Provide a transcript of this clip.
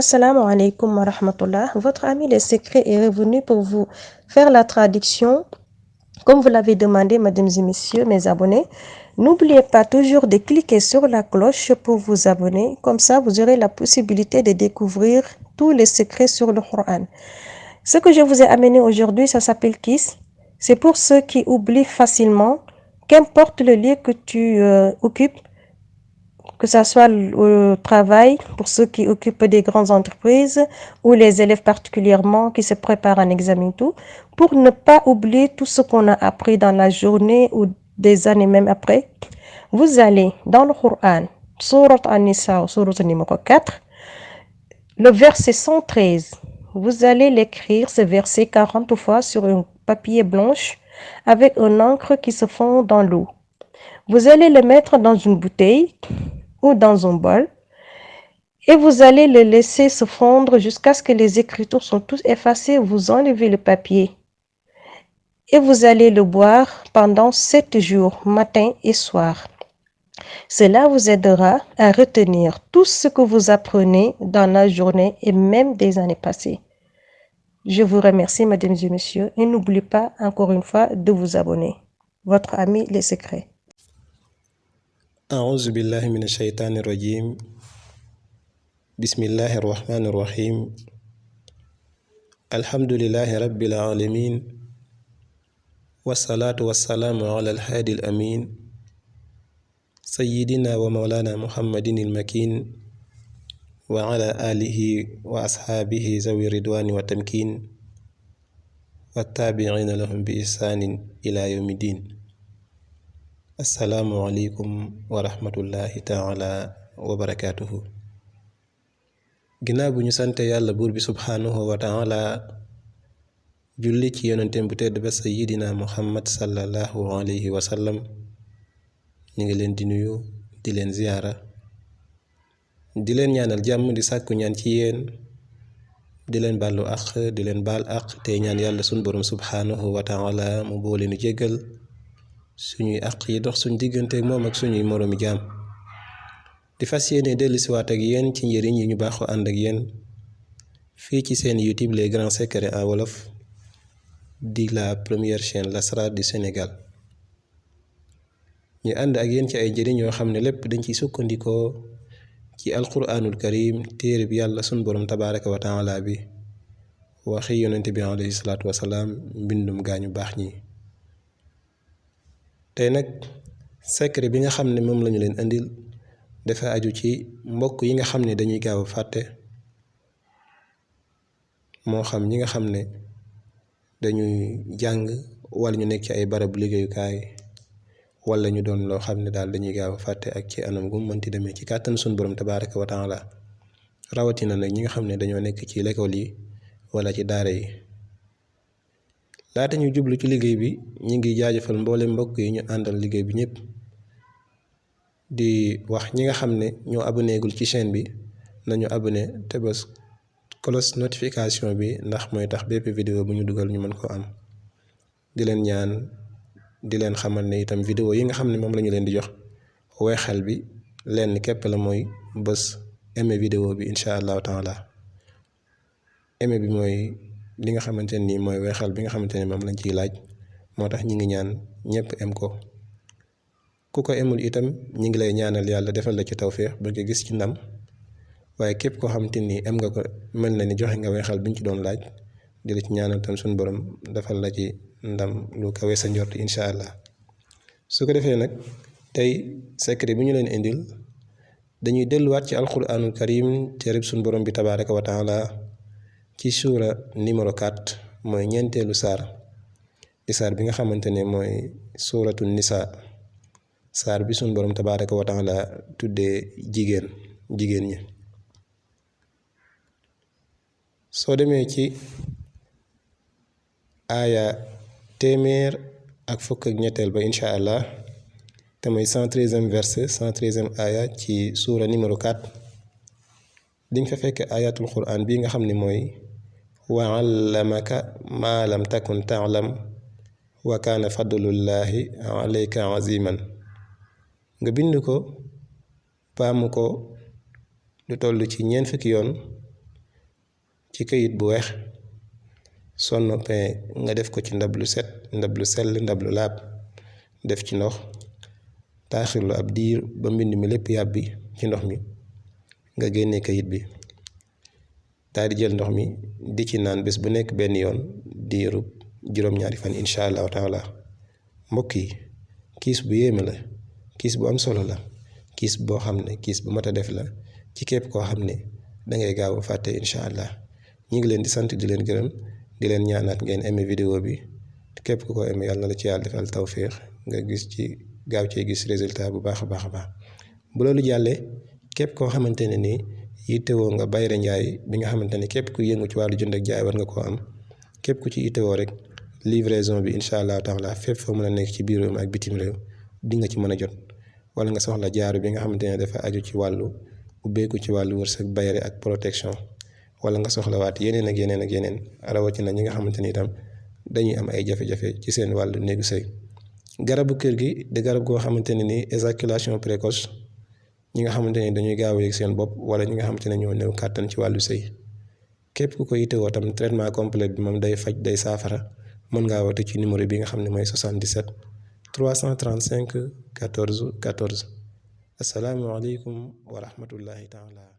Assalamu alaikum wa rahmatullah. Votre ami Les Secrets est revenu pour vous faire la traduction. Comme vous l'avez demandé, mesdames et messieurs, mes abonnés, n'oubliez pas toujours de cliquer sur la cloche pour vous abonner. Comme ça, vous aurez la possibilité de découvrir tous les secrets sur le Coran. Ce que je vous ai amené aujourd'hui, ça s'appelle Kiss. C'est pour ceux qui oublient facilement, qu'importe le lieu que tu occupes, que ce soit au travail, pour ceux qui occupent des grandes entreprises, ou les élèves particulièrement qui se préparent un examen et tout, pour ne pas oublier tout ce qu'on a appris dans la journée ou des années même après. Vous allez dans le Coran, Sourate An-Nisa, Sourate numéro 4, le verset 113. Vous allez l'écrire, ce verset 40 fois sur un papier blanche avec une encre qui se fond dans l'eau. Vous allez le mettre dans une bouteille ou dans un bol et vous allez le laisser se fondre jusqu'à ce que les écritures sont toutes effacées. Vous enlevez le papier et vous allez le boire pendant 7 jours, matin et soir. Cela vous aidera à retenir tout ce que vous apprenez dans la journée et même des années passées. Je vous remercie, mesdames et messieurs, et n'oubliez pas encore une fois de vous abonner. Votre ami Les Secrets. أعوذ بالله من الشيطان الرجيم بسم الله الرحمن الرحيم الحمد لله رب العالمين والصلاة والسلام على الهادي الأمين سيدنا ومولانا محمد المكين وعلى آله وأصحابه ذوي الرضوان والتمكين والتابعين لهم بإحسان إلى يوم الدين. assalaamu aleykum wa rahmatullahi taala wa barakaatuhu. ginnaaw bu ñu sante yàlla buur bi subhaanahu wa taala julli ci yonenteem bu tedd ba sayyidina muhammad sallallahu alayhi wa sallam, ñu ngi leen di nuyu di leen ziyaara di leen ñaanal jàmm di sàkku ñaan ci yéen di leen bàllu àq di leen baal àq te ñaan yàlla suñ borom subhaanahu wa taala mu boole nu jéggal suñuy àq yi dox suñ digganteek moom ak suñuy moroomi jaam. di fas yéene dellusiwaat ak yéen ci njëriñ yi ñu baaxoo ànd ak yéen fii ci seen YouTube les grands secrets en wolof, di la première chaîne lasrar du Sénégal. ñu ànd ak yéen ci ay njëriñ yoo xam ne lépp dañ ciy sukkandikoo ci alquranul karim, téere bi yàlla suñ borom tabaraka wa taala bi, waxi yonente bi alayhi salaatu wasalaam, mbindum gaañu baax ñi. tey nag secret bi nga xam ne moom lañu leen indil dafa aju ci mbokk yi nga xam ne dañuy gaaw a fàtte, moo xam ñi nga xam ne dañuy jàng wala ñu nekk ci ay barabu liggéeyukaay, wala ñu doon loo xam ne daal dañuy gaaw a fàtte ak ci anam gu mënti demee ci kàttan suñu borom tabaraka wa taala. rawatina nag ñi nga xam ne dañoo nekk ci l'école yi wala ci daara yi. laata ñu jublu ci liggéey bi ñu ngi jaajëfal mboole mbokk yi ñu àndal liggéey bi ñëpp, di wax ñi nga xam ne ñoo aboneegul ci chaîne bi nañu abonné te bës cloche notification bi, ndax mooy tax bépp vidéo bu ñu dugal ñu mën ko am. di leen ñaan di leen xamal ne itam vidéo yi nga xam ne moom lañu leen di jox weexal bi lenn képp la, mooy bës aimé vidéo bi incha allahu taala. aimé bi mooy li nga xamante ni mooy weexal bi nga xamante ne moom lañ ciy laaj, moo tax ñi ngi ñaan ñëpp em ko. ku ko emul itam ñi ngi lay ñaanal yàlla defal la ci tawféex ba nga gis ci ndam, waaye képp koo xamante ni em nga ko mel na ni joxe nga weexal biñ ci doon laaj, di la ci ñaanal tam suñu borom defal la ci ndam lu kawe sa njort incha allah. su ko defee nag tey secret bi ñu leen indil dañuy delluwaat ci alquranul karim, téereb suñu borom bi tabaraka wa taala, ci suura numéro 4, mooy ñeenteelu saar, di saar bi nga xamante ne mooy suuratu nisa, saar bi suñ borom tabaraka wa taala tuddee jigéen ñi. soo demee ci aaya téeméer ak fukk ak ñetteel ba incha allah, te mooy 113e verset 113e aaya ci suura numéro 4, diñ fa fekk ayatul quran bi nga xam ne mooy wa allamaka ma lam takun taalam wa kaana fadlullahi alayka aziman. nga bind ko baamu ko lu toll ci ñeent fukki yoon ci këyit bu weex soo noppee nga def ko ci ndab lu set ndab lu sell ndab lu laab def ci ndox taaxirlu ab diir ba mbind mi lépp yàbbi ci ndox mi nga génnee këyit bi daal di jël ndox mi di ci naan bés bu nekk benn yoon diirub juróom-ñaari fan incha allahu taala mbokk yi kiis bu yéeme la kiis bu am solo la kiis boo xam ne kiis bu mat a def la ci képp koo xam ne dangay gaaw a fàtte incha allah ñi ngi leen di sant di leen gërëm di leen ñaanaat ngeen aimé vidéo bi képp ku ko aimé yàlla na la ci yàlla defal tawféex nga gis ci gaaw cee gis résultat bu baax a baax a baax bu loolu jàllee képp koo xamante ne nii yittewoo nga bayre njaay bi nga xamante ne képp ku yëngu ci wàllu jënd ak jaay war nga koo am képp ku ci yittewoo rek livraison bi incha allah taala fépp foo mën a nekk ci biir réew mi ak bitim réew di nga ci mën a jot wala nga soxla jaaru bi nga xamante ne dafa aju ci wàllu ubbeeku ci wàllu wërsëg bayre ak protection wala nga soxlawaat yeneen ak yeneen ak yeneen rawatina ñi nga xamante ni itam dañuy am ay jafe-jafe ci seen wàllu néegu sëy garabu kër gi di garab goo xamante ne ni éjaculation précoce ñi nga xamante ni dañuy gaaw a yëg seen bopp wala ñi nga xamante ne ñoo néew kàttan ci wàllu sëy képp ku ko yittewoo tam traitement complet bi moom day faj day saafara mën ngaa woote ci numéro bi nga xam ne mooy 77 335 14 14 asalaamaaleykum wa rahmatullahi taala